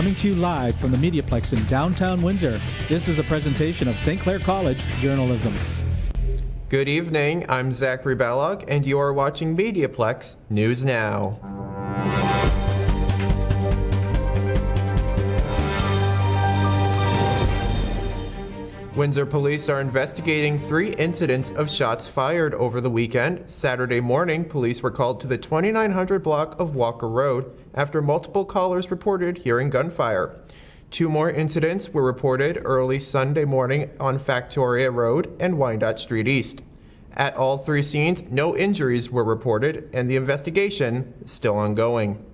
coming to you live from the MediaPlex in downtown Windsor. This is a presentation of St. Clair College Journalism. Good evening, I'm Zachary Balogh, and you are watching MediaPlex News Now. Windsor police are investigating 3 incidents of shots fired over the weekend. Saturday morning, police were called to the 2900 block of Walker Road after multiple callers reported hearing gunfire. 2 more incidents were reported early Sunday morning on Factoria Road and Wyandotte Street East. At all 3 scenes, no injuries were reported, and the investigation is still ongoing.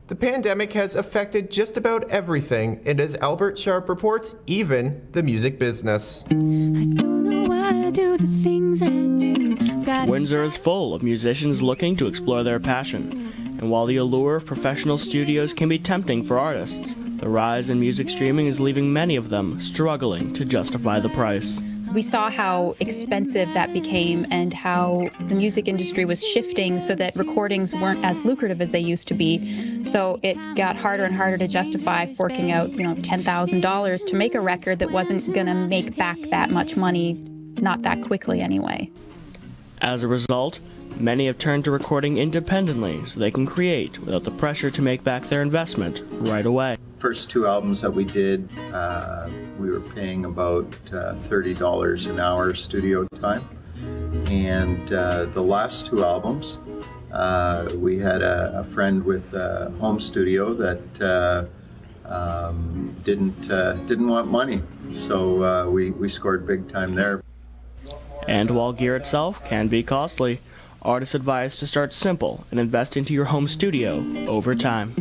The pandemic has affected just about everything, and as Albert Sharp reports, even the music business. I don't know why I do the things I do. Windsor is full of musicians looking to explore their passion. And while the allure of professional studios can be tempting for artists, the rise in music streaming is leaving many of them struggling to justify the price. We saw how expensive that became and how the music industry was shifting so that recordings weren't as lucrative as they used to be. So it got harder and harder to justify forking out, $10,000 to make a record that wasn't going to make back that much money, not that quickly anyway. As a result, many have turned to recording independently so they can create without the pressure to make back their investment right away. First 2 albums that we did, we were paying about $30 an hour studio time. And the last 2 albums, we had a friend with a home studio that didn't want money. So we scored big time there. And while gear itself can be costly, artists advise to start simple and invest into your home studio over time.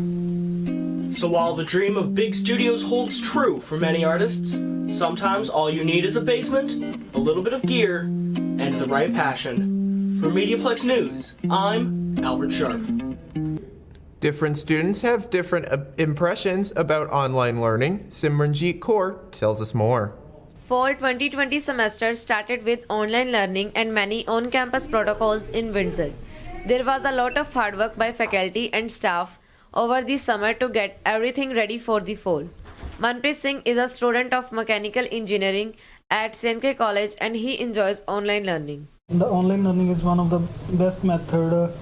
So while the dream of big studios holds true for many artists, sometimes all you need is a basement, a little bit of gear, and the right passion. For MediaPlex News, I'm Albert Sharp. Different students have different impressions about online learning. Simranjeet Kaur tells us more. Fall 2020 semester started with online learning and many on-campus protocols in Windsor. There was a lot of hard work by faculty and staff over the summer to get everything ready for the fall. Manpreet Singh is a student of mechanical engineering at St. Clair College and he enjoys online learning. The online learning is one of the best method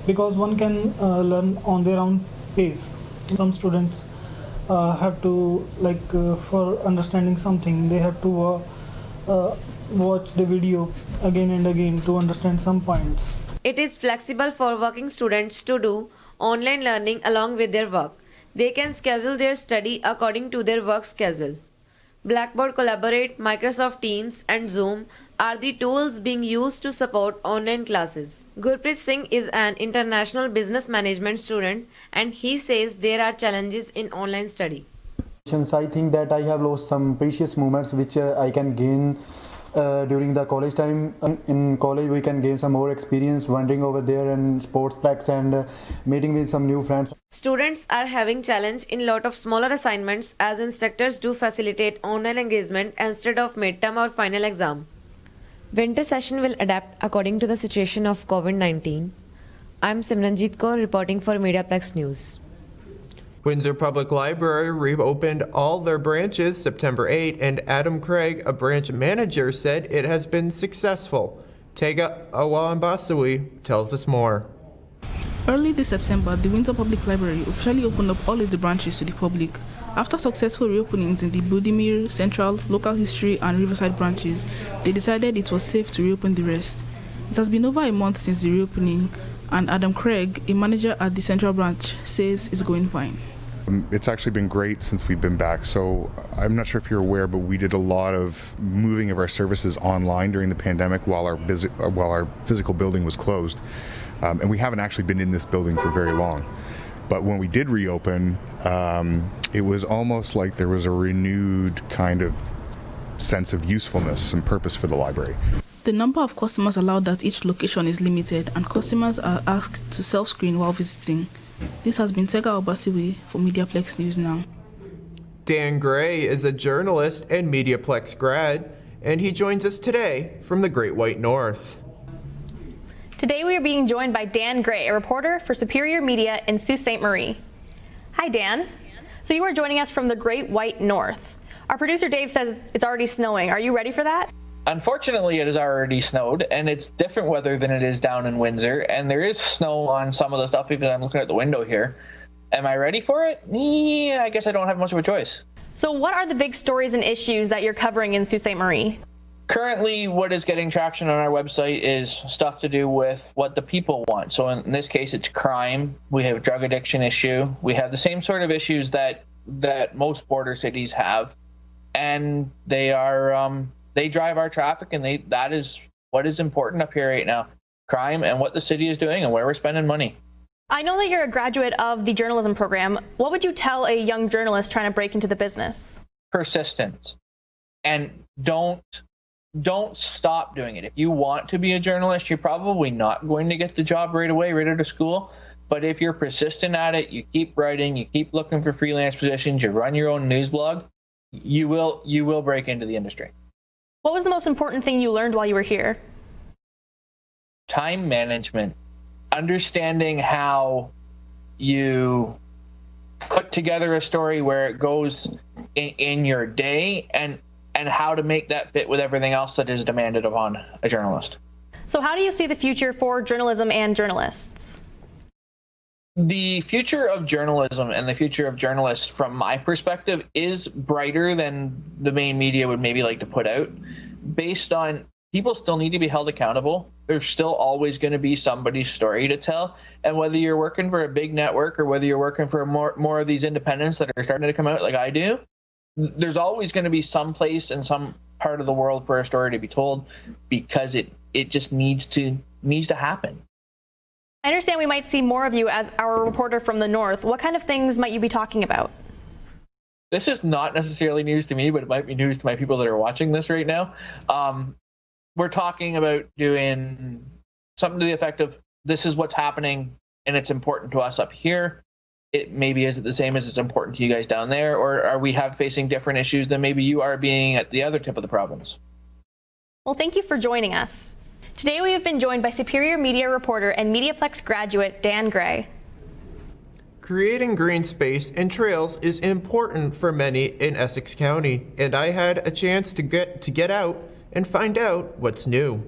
because one can learn on their own pace. Some students have to, for understanding something, they have to watch the video again and again to understand some points. It is flexible for working students to do online learning along with their work. They can schedule their study according to their work schedule. Blackboard Collaborate, Microsoft Teams and Zoom are the tools being used to support online classes. Gurpreet Singh is an international business management student and he says there are challenges in online study. I think that I have lost some precious moments which I can gain during the college time. In college we can gain some more experience wandering over there and sportsplex and meeting with some new friends. Students are having challenge in lot of smaller assignments as instructors do facilitate online engagement instead of midterm or final exam. Winter session will adapt according to the situation of COVID-19. I'm Simranjeet Kaur reporting for MediaPlex News. Windsor Public Library reopened all their branches September 8, and Adam Craig, a branch manager, said it has been successful. Tega Awambasui tells us more. Early this September, the Windsor Public Library officially opened up all its branches to the public. After successful reopenings in the Budimir, Central, Local History and Riverside branches, they decided it was safe to reopen the rest. It has been over a month since the reopening, and Adam Craig, a manager at the Central branch, says it's going fine. It's actually been great since we've been back. So I'm not sure if you're aware, but we did a lot of moving of our services online during the pandemic while our physical building was closed. And we haven't actually been in this building for very long. But when we did reopen, it was almost like there was a renewed kind of sense of usefulness and purpose for the library. The number of customers allowed at each location is limited, and customers are asked to self-screen while visiting. This has been Tega Obasiwe for MediaPlex News Now. Dan Gray is a journalist and MediaPlex grad, and he joins us today from the Great White North. Today we are being joined by Dan Gray, a reporter for Superior Media in Sault Ste. Marie. Hi, Dan. So you are joining us from the Great White North. Our producer Dave says it's already snowing. Are you ready for that? Unfortunately, it has already snowed, and it's different weather than it is down in Windsor, and there is snow on some of the stuff because I'm looking at the window here. Am I ready for it? Yeah, I guess I don't have much of a choice. So what are the big stories and issues that you're covering in Sault Ste. Marie? Currently, what is getting traction on our website is stuff to do with what the people want. So in this case, it's crime. We have a drug addiction issue. We have the same sort of issues that most border cities have. And they drive our traffic, and that is what is important up here right now. Crime and what the city is doing and where we're spending money. I know that you're a graduate of the journalism program. What would you tell a young journalist trying to break into the business? Persistence. And don't stop doing it. If you want to be a journalist, you're probably not going to get the job right away, right out of school. But if you're persistent at it, you keep writing, you keep looking for freelance positions, you run your own news blog, you will break into the industry. What was the most important thing you learned while you were here? Time management. Understanding how you put together a story where it goes in your day and how to make that fit with everything else that is demanded upon a journalist. So how do you see the future for journalism and journalists? The future of journalism and the future of journalists, from my perspective, is brighter than the main media would maybe like to put out. Based on people still need to be held accountable. There's still always going to be somebody's story to tell. And whether you're working for a big network or whether you're working for more of these independents that are starting to come out like I do, there's always going to be some place in some part of the world for a story to be told, because it just needs to happen. I understand we might see more of you as our reporter from the North. What kind of things might you be talking about? This is not necessarily news to me, but it might be news to my people that are watching this right now. We're talking about doing something to the effect of, this is what's happening and it's important to us up here. It maybe isn't the same as it's important to you guys down there, or are we facing different issues than maybe you are being at the other tip of the province? Well, thank you for joining us. Today we have been joined by Superior Media reporter and MediaPlex graduate Dan Gray. Creating green space and trails is important for many in Essex County, and I had a chance to get out and find out what's new.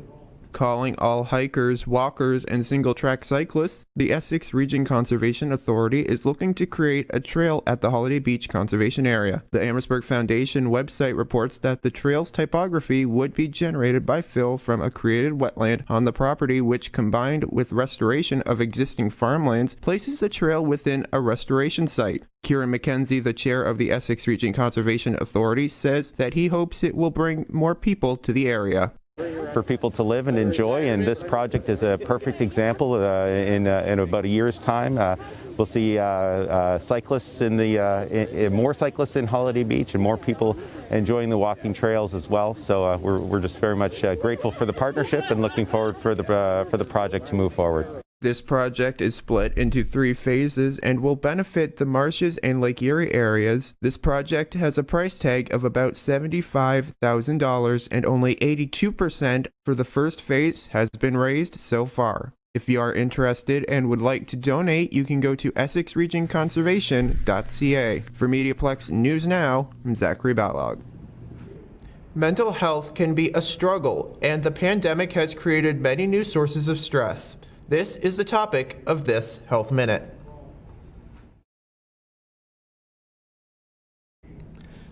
Calling all hikers, walkers, and single-track cyclists, the Essex Region Conservation Authority is looking to create a trail at the Holiday Beach Conservation Area. The Amherstburg Foundation website reports that the trail's typography would be generated by fill from a created wetland on the property, which, combined with restoration of existing farmlands, places the trail within a restoration site. Kieran McKenzie, the chair of the Essex Region Conservation Authority, says that he hopes it will bring more people to the area. For people to live and enjoy, and this project is a perfect example. In about a year's time, we'll see cyclists more cyclists in Holiday Beach, and more people enjoying the walking trails as well. So we're just very much grateful for the partnership and looking forward for the project to move forward. This project is split into 3 phases and will benefit the Marshes and Lake Erie areas. This project has a price tag of about $75,000, and only 82% for the first phase has been raised so far. If you are interested and would like to donate, you can go to essexregionconservation.ca. For MediaPlex News Now, I'm Zachary Balogh. Mental health can be a struggle, and the pandemic has created many new sources of stress. This is the topic of this Health Minute.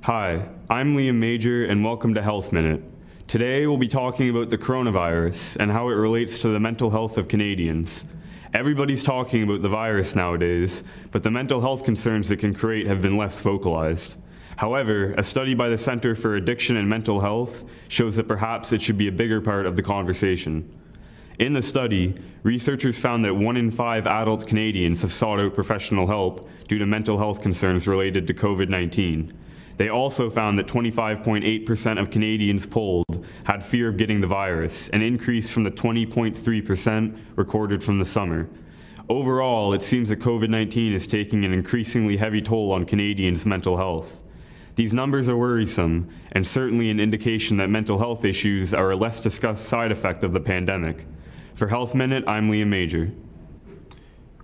Hi, I'm Liam Major, and welcome to Health Minute. Today we'll be talking about the coronavirus and how it relates to the mental health of Canadians. Everybody's talking about the virus nowadays, but the mental health concerns it can create have been less vocalized. However, a study by the Centre for Addiction and Mental Health shows that perhaps it should be a bigger part of the conversation. In the study, researchers found that 1 in 5 adult Canadians have sought out professional help due to mental health concerns related to COVID-19. They also found that 25.8% of Canadians polled had fear of getting the virus, an increase from the 20.3% recorded from the summer. Overall, it seems that COVID-19 is taking an increasingly heavy toll on Canadians' mental health. These numbers are worrisome, and certainly an indication that mental health issues are a less discussed side effect of the pandemic. For Health Minute, I'm Liam Major.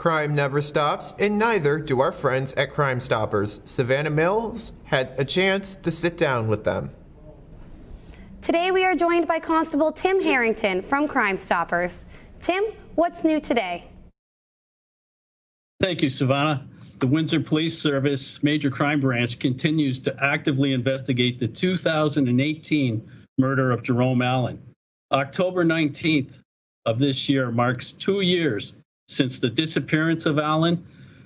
Crime never stops, and neither do our friends at Crime Stoppers. Savannah Mills had a chance to sit down with them. Today we are joined by Constable Tim Harrington from Crime Stoppers. Tim, what's new today? Thank you, Savannah. The Windsor Police Service Major Crime Branch continues to actively investigate the 2018 murder of Jerome Allen. October 19th of this year marks 2 years since the disappearance of Allen.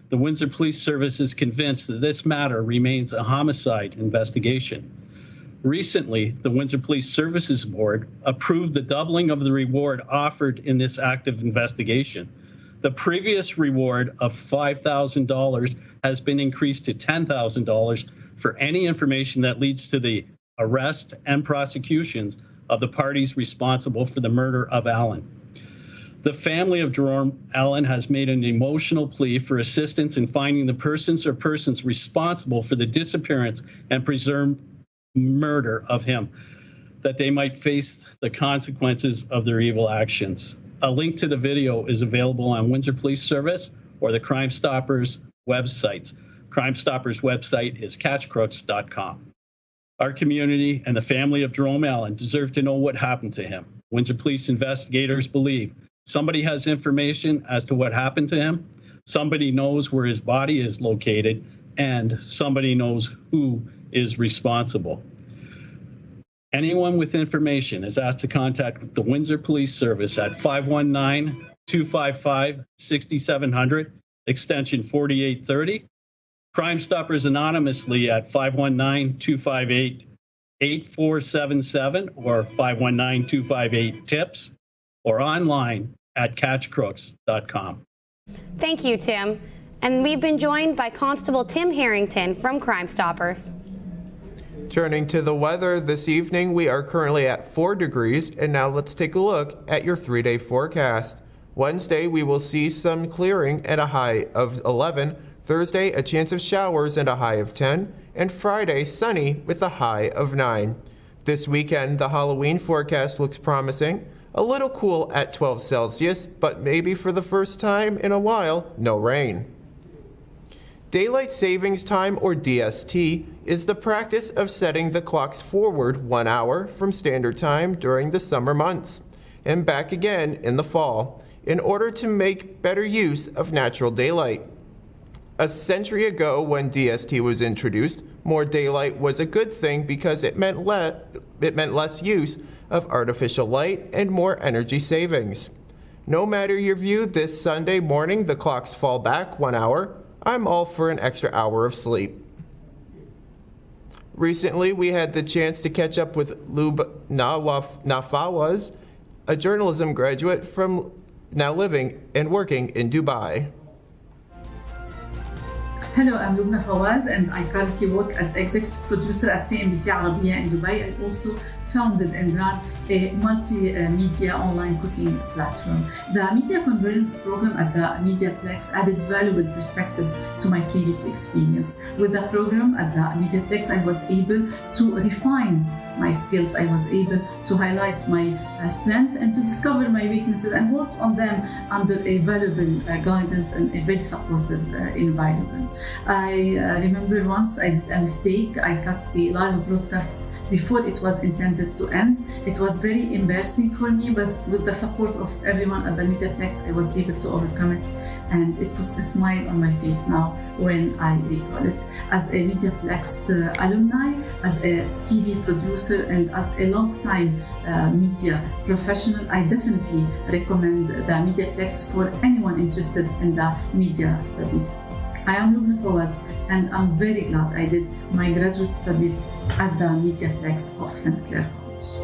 The Windsor Police Service is convinced that this matter remains a homicide investigation. Recently, the Windsor Police Services Board approved the doubling of the reward offered in this active investigation. The previous reward of $5,000 has been increased to $10,000 for any information that leads to the arrest and prosecutions of the parties responsible for the murder of Allen. The family of Jerome Allen has made an emotional plea for assistance in finding the persons or persons responsible for the disappearance and presumed murder of him, that they might face the consequences of their evil actions. A link to the video is available on Windsor Police Service or the Crime Stoppers websites. Crime Stoppers website is catchcrooks.com. Our community and the family of Jerome Allen deserve to know what happened to him. Windsor Police investigators believe somebody has information as to what happened to him, somebody knows where his body is located, and somebody knows who is responsible. Anyone with information is asked to contact the Windsor Police Service at 519-255-6700, extension 4830. Crime Stoppers anonymously at 519-258-8477 or 519-258-TIPS, or online at catchcrooks.com. Thank you, Tim. And we've been joined by Constable Tim Harrington from Crime Stoppers. Turning to the weather this evening, we are currently at 4 degrees, and now let's take a look at your 3-day forecast. Wednesday, we will see some clearing at a high of 11. Thursday, a chance of showers and a high of 10. And Friday, sunny with a high of 9. This weekend, the Halloween forecast looks promising. A little cool at 12 Celsius, but maybe for the first time in a while, no rain. Daylight Savings Time, or DST, is the practice of setting the clocks forward 1 hour from standard time during the summer months and back again in the fall in order to make better use of natural daylight. A century ago, when DST was introduced, more daylight was a good thing because it meant less use of artificial light and more energy savings. No matter your view, this Sunday morning the clocks fall back 1 hour. I'm all for an extra hour of sleep. Recently, we had the chance to catch up with Lub Nafawaz, a journalism graduate from now living and working in Dubai. Hello, I'm Lubna Fawaz, and I currently work as executive producer at CNBC Arabiya in Dubai. I also founded and run a multimedia online cooking platform. The Media Convergence program at the MediaPlex added valuable perspectives to my previous experience. With the program at the MediaPlex, I was able to refine my skills. I was able to highlight my strength and to discover my weaknesses and work on them under a valuable guidance and a very supportive environment. I remember once I did a mistake. I cut a live broadcast before it was intended to end. It was very embarrassing for me, but with the support of everyone at the MediaPlex, I was able to overcome it, and it puts a smile on my face now when I recall it. As a MediaPlex alumni, as a TV producer, and as a long-time media professional, I definitely recommend the MediaPlex for anyone interested in the media studies. I am Lubna Fawaz, and I'm very glad I did my graduate studies at the MediaPlex of St. Clair College.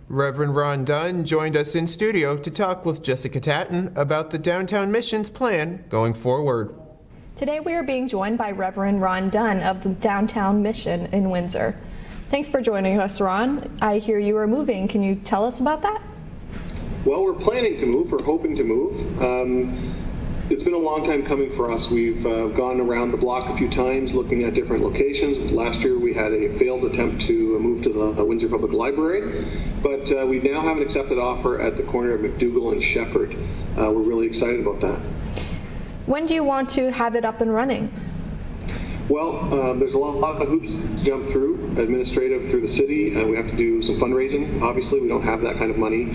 Reverend Ron Dunn joined us in studio to talk with Jessica Tatton about the Downtown Mission's plan going forward. Today we are being joined by Reverend Ron Dunn of the Downtown Mission in Windsor. Thanks for joining us, Ron. I hear you are moving. Can you tell us about that? Well, we're planning to move. We're hoping to move. It's been a long time coming for us. We've gone around the block a few times looking at different locations. Last year we had a failed attempt to move to the Windsor Public Library, but we now have an accepted offer at the corner of McDougall and Shepherd. We're really excited about that. When do you want to have it up and running? Well, there's a lot of hoops to jump through, administrative through the city. We have to do some fundraising. Obviously, we don't have that kind of money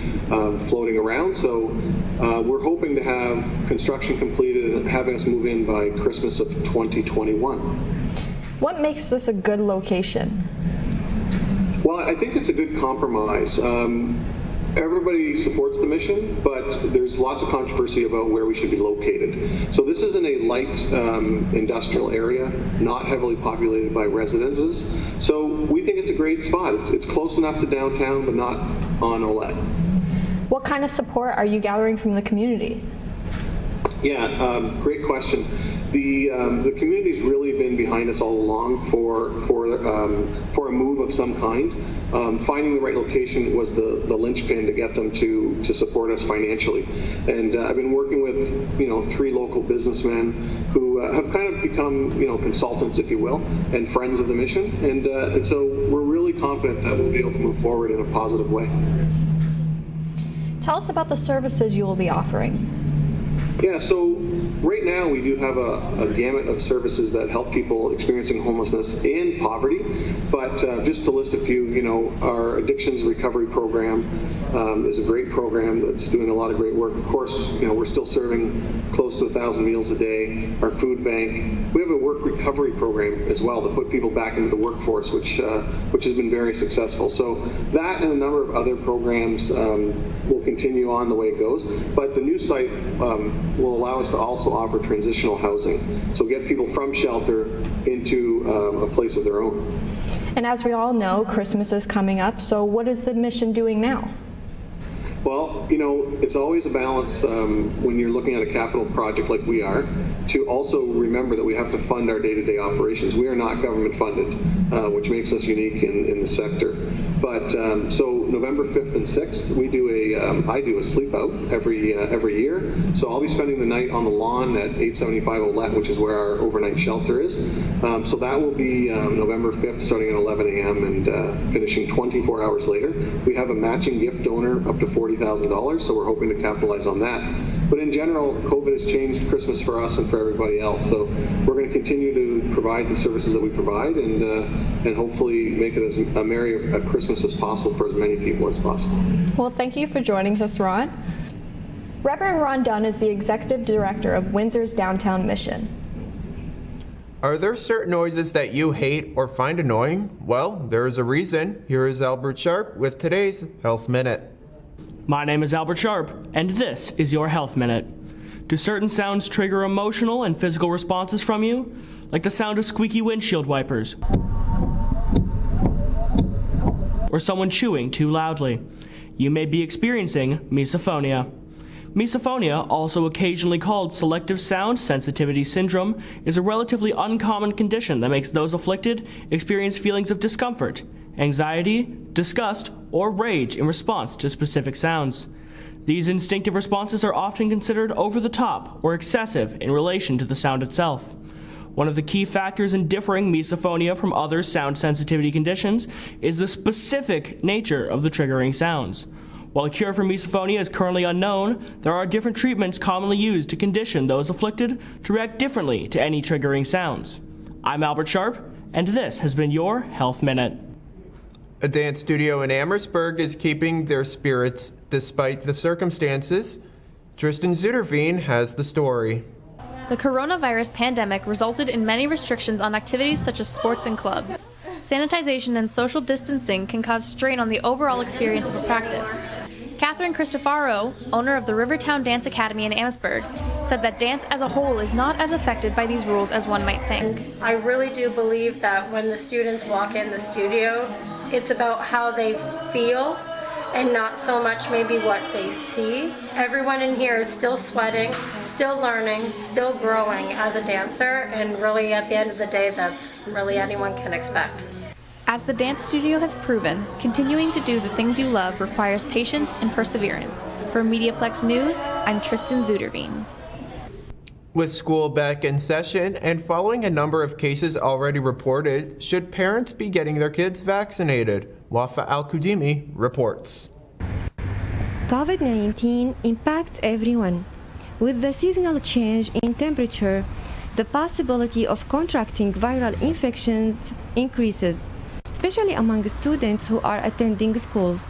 floating around, so we're hoping to have construction completed and having us move in by Christmas of 2021. What makes this a good location? Well, I think it's a good compromise. Everybody supports the mission, but there's lots of controversy about where we should be located. So this is in a light industrial area, not heavily populated by residences. So we think it's a great spot. It's close enough to downtown, but not on Olette. What kind of support are you gathering from the community? Yeah, great question. The community's really been behind us all along for a move of some kind. Finding the right location was the linchpin to get them to support us financially. And I've been working with 3 local businessmen who have kind of become consultants, if you will, and friends of the mission. And so we're really confident that we'll be able to move forward in a positive way. Tell us about the services you will be offering. Yeah, so right now we do have a gamut of services that help people experiencing homelessness and poverty, but just to list a few, our addictions recovery program is a great program that's doing a lot of great work. Of course, we're still serving close to 1,000 meals a day. Our food bank, we have a work recovery program as well to put people back into the workforce, which has been very successful. So that and a number of other programs will continue on the way it goes, but the new site will allow us to also offer transitional housing. So get people from shelter into a place of their own. And as we all know, Christmas is coming up, so what is the mission doing now? Well, it's always a balance when you're looking at a capital project like we are, to also remember that we have to fund our day-to-day operations. We are not government funded, which makes us unique in the sector. But so November 5th and 6th, I do a sleep out every year. So I'll be spending the night on the lawn at 875 Olette, which is where our overnight shelter is. So that will be November 5th, starting at 11 a.m. and finishing 24 hours later. We have a matching gift donor up to $40,000, so we're hoping to capitalize on that. But in general, COVID has changed Christmas for us and for everybody else. So we're going to continue to provide the services that we provide and hopefully make it as a merry a Christmas as possible for as many people as possible. Well, thank you for joining us, Ron. Reverend Ron Dunn is the Executive Director of Windsor's Downtown Mission. Are there certain noises that you hate or find annoying? Well, there is a reason. Here is Albert Sharp with today's Health Minute. My name is Albert Sharp, and this is your Health Minute. Do certain sounds trigger emotional and physical responses from you? Like the sound of squeaky windshield wipers, or someone chewing too loudly? You may be experiencing misophonia. Misophonia, also occasionally called selective sound sensitivity syndrome, is a relatively uncommon condition that makes those afflicted experience feelings of discomfort, anxiety, disgust, or rage in response to specific sounds. These instinctive responses are often considered over the top or excessive in relation to the sound itself. One of the key factors in differing misophonia from other sound sensitivity conditions is the specific nature of the triggering sounds. While a cure for misophonia is currently unknown, there are different treatments commonly used to condition those afflicted to react differently to any triggering sounds. I'm Albert Sharp, and this has been your Health Minute. A dance studio in Amherstburg is keeping their spirits despite the circumstances. Tristan Zuderveen has the story. The coronavirus pandemic resulted in many restrictions on activities such as sports and clubs. Sanitization and social distancing can cause strain on the overall experience of a practice. Catherine Cristofaro, owner of the Rivertown Dance Academy in Amherstburg, said that dance as a whole is not as affected by these rules as one might think. I really do believe that when the students walk in the studio, it's about how they feel and not so much maybe what they see. Everyone in here is still sweating, still learning, still growing as a dancer, and really at the end of the day, that's really anyone can expect. As the dance studio has proven, continuing to do the things you love requires patience and perseverance. For MediaPlex News, I'm Tristan Zuderveen. With school back in session and following a number of cases already reported, should parents be getting their kids vaccinated? Wafa Al-Kudimi reports. COVID-19 impacts everyone. With the seasonal change in temperature, the possibility of contracting viral infections increases, especially among students who are attending schools.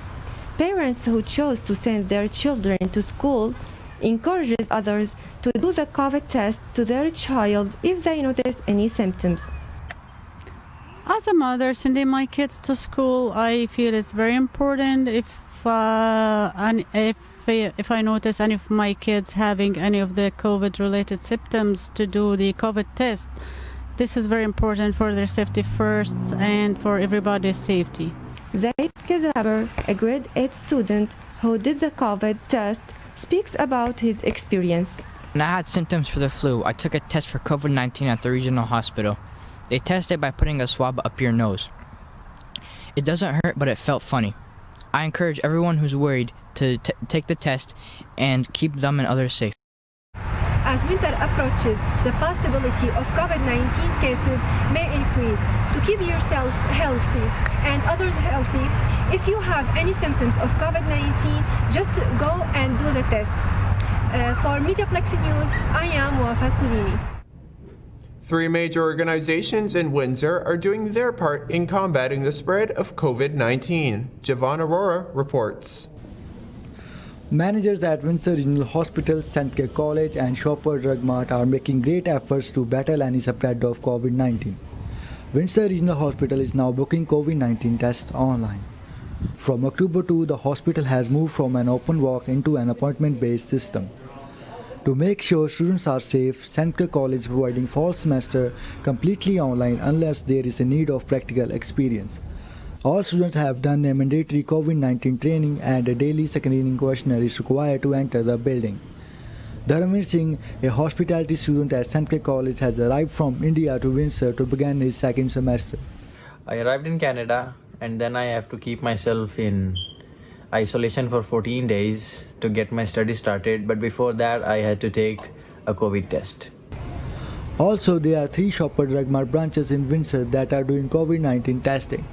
Parents who chose to send their children to school encourages others to do the COVID test to their child if they notice any symptoms. As a mother sending my kids to school, I feel it's very important if I notice any of my kids having any of the COVID-related symptoms to do the COVID test. This is very important for their safety first and for everybody's safety. Zaid Kazaber, a grade 8 student who did the COVID test, speaks about his experience. When I had symptoms for the flu, I took a test for COVID-19 at the regional hospital. They tested by putting a swab up your nose. It doesn't hurt, but it felt funny. I encourage everyone who's worried to take the test and keep them and others safe. As winter approaches, the possibility of COVID-19 cases may increase. To keep yourself healthy and others healthy, if you have any symptoms of COVID-19, just go and do the test. For MediaPlex News, I am Wafa Kuzimi. 3 major organizations in Windsor are doing their part in combating the spread of COVID-19. Javon Aurora reports. Managers at Windsor Regional Hospital, St. Clair College and Shopper Drug Mart are making great efforts to battle any spread of COVID-19. Windsor Regional Hospital is now booking COVID-19 tests online. From October 2, the hospital has moved from an open walk into an appointment-based system. To make sure students are safe, St. Clair College is providing fall semester completely online unless there is a need of practical experience. All students have done a mandatory COVID-19 training and a daily screening questionnaire is required to enter the building. Dharamveer Singh, a hospitality student at St. Clair College, has arrived from India to Windsor to begin his second semester. I arrived in Canada and then I have to keep myself in isolation for 14 days to get my study started, but before that I had to take a COVID test. Also, there are 3 Shopper Drug Mart branches in Windsor that are doing COVID-19 testing.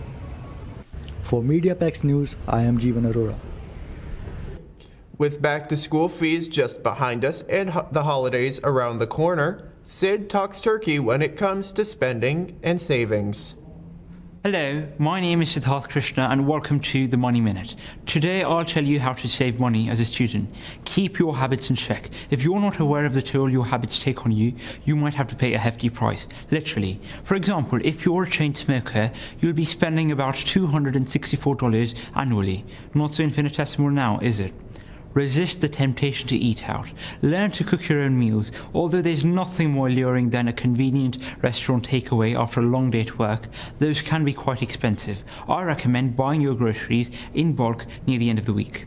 For MediaPlex News, I am Jeevan Arora. With back-to-school fees just behind us and the holidays around the corner, Sid talks turkey when it comes to spending and savings. Hello, my name is Siddharth Krishna and welcome to the Money Minute. Today I'll tell you how to save money as a student. Keep your habits in check. If you're not aware of the toll your habits take on you, you might have to pay a hefty price, literally. For example, if you're a chain smoker, you'll be spending about $264 annually. Not so infinitesimal now, is it? Resist the temptation to eat out. Learn to cook your own meals. Although there's nothing more alluring than a convenient restaurant takeaway after a long day at work, those can be quite expensive. I recommend buying your groceries in bulk near the end of the week.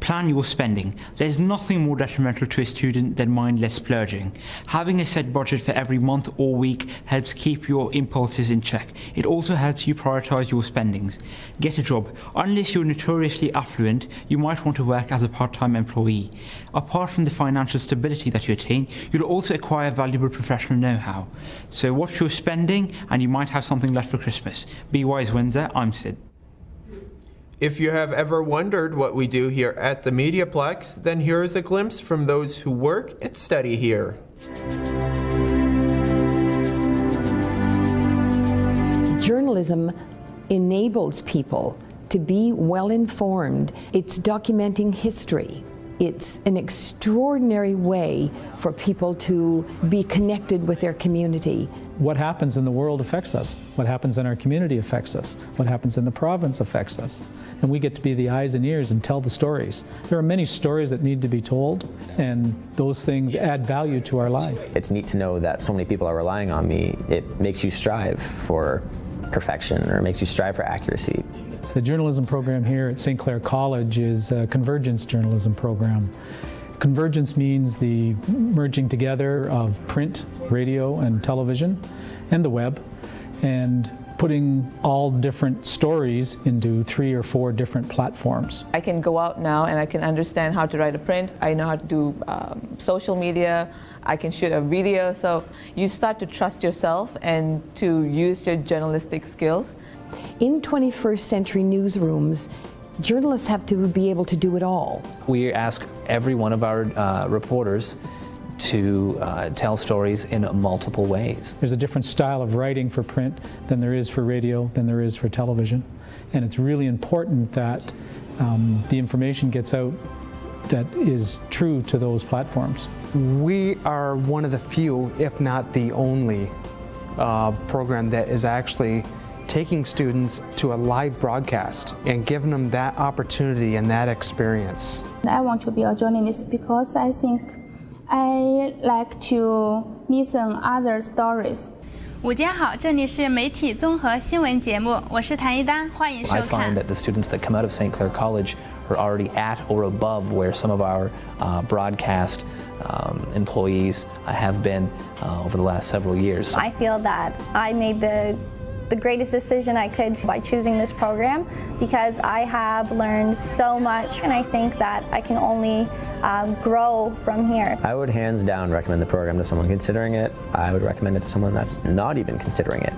Plan your spending. There's nothing more detrimental to a student than mindless splurging. Having a set budget for every month or week helps keep your impulses in check. It also helps you prioritize your spendings. Get a job. Unless you're notoriously affluent, you might want to work as a part-time employee. Apart from the financial stability that you attain, you'll also acquire valuable professional know-how. So watch your spending and you might have something left for Christmas. Be wise, Windsor. I'm Sid. If you have ever wondered what we do here at the MediaPlex, then here is a glimpse from those who work and study here. Journalism enables people to be well informed. It's documenting history. It's an extraordinary way for people to be connected with their community. What happens in the world affects us. What happens in our community affects us. What happens in the province affects us. And we get to be the eyes and ears and tell the stories. There are many stories that need to be told, and those things add value to our life. It's neat to know that so many people are relying on me. It makes you strive for perfection, or it makes you strive for accuracy. The journalism program here at St. Clair College is a convergence journalism program. Convergence means the merging together of print, radio, and television, and the web. And putting all different stories into 3 or 4 different platforms. I can go out now and I can understand how to write a print. I know how to do social media. I can shoot a video. So you start to trust yourself and to use your journalistic skills. In 21st century newsrooms, journalists have to be able to do it all. We ask every one of our reporters to tell stories in multiple ways. There's a different style of writing for print than there is for radio, than there is for television. And it's really important that the information gets out that is true to those platforms. We are one of the few, if not the only, program that is actually taking students to a live broadcast and giving them that opportunity and that experience. I want to be a journalist because I think I like to listen other stories. 午间好，这里是媒体综合新闻节目，我是谭一丹，欢迎收 I 看。 find that the students that come out of St. Clair College are already at or above where some of our broadcast employees have been over the last several years. I feel that I made the greatest decision I could by choosing this program because I have learned so much and I think that I can only grow from here. I would hands down recommend the program to someone considering it. I would recommend it to someone that's not even considering it.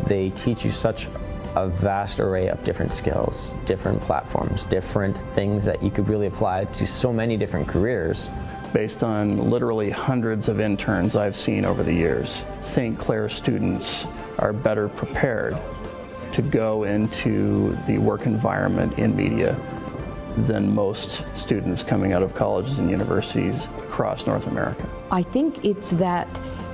They teach you such a vast array of different skills, different platforms, different things that you could really apply to so many different careers. Based on literally hundreds of interns I've seen over the years, St. Clair students are better prepared to go into the work environment in media than most students coming out of colleges and universities across North America. I think it's that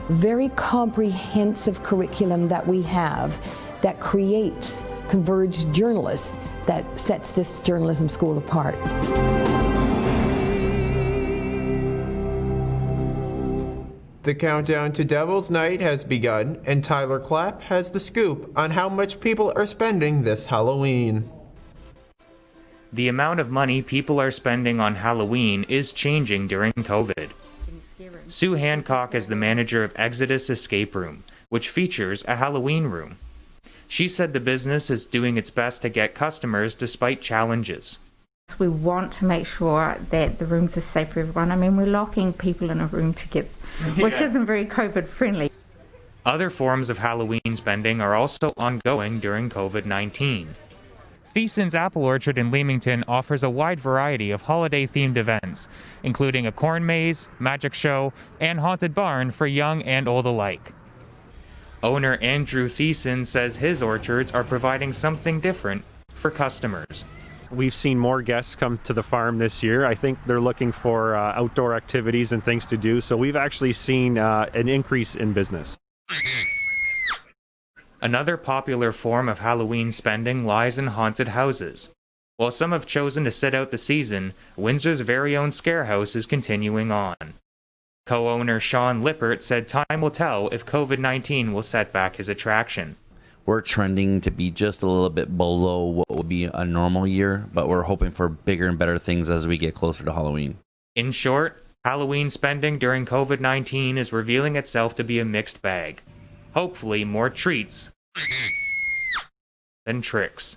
very comprehensive curriculum that we have that creates converged journalists that sets this journalism school apart. The countdown to Devil's Night has begun, and Tyler Clapp has the scoop on how much people are spending this Halloween. The amount of money people are spending on Halloween is changing during COVID. Sue Hancock is the manager of Exodus Escape Room, which features a Halloween room. She said the business is doing its best to get customers despite challenges. We want to make sure that the rooms are safe for everyone. I mean, we're locking people in a room together, which isn't very COVID friendly. Other forms of Halloween spending are also ongoing during COVID-19. Thiessen's Apple Orchard in Leamington offers a wide variety of holiday-themed events, including a corn maze, magic show, and haunted barn for young and old alike. Owner Andrew Thiessen says his orchards are providing something different for customers. We've seen more guests come to the farm this year. I think they're looking for outdoor activities and things to do, so we've actually seen an increase in business. Another popular form of Halloween spending lies in haunted houses. While some have chosen to sit out the season, Windsor's very own scare house is continuing on. Co-owner Sean Lippert said time will tell if COVID-19 will set back his attraction. We're trending to be just a little bit below what would be a normal year, but we're hoping for bigger and better things as we get closer to Halloween. In short, Halloween spending during COVID-19 is revealing itself to be a mixed bag. Hopefully more treats than tricks.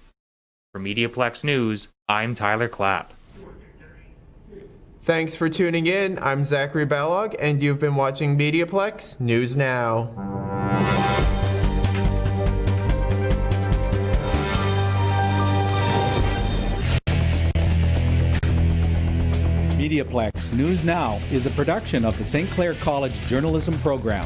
For MediaPlex News, I'm Tyler Clapp. Thanks for tuning in. I'm Zachary Balogh, and you've been watching MediaPlex News Now. MediaPlex News Now is a production of the St. Clair College Journalism Program.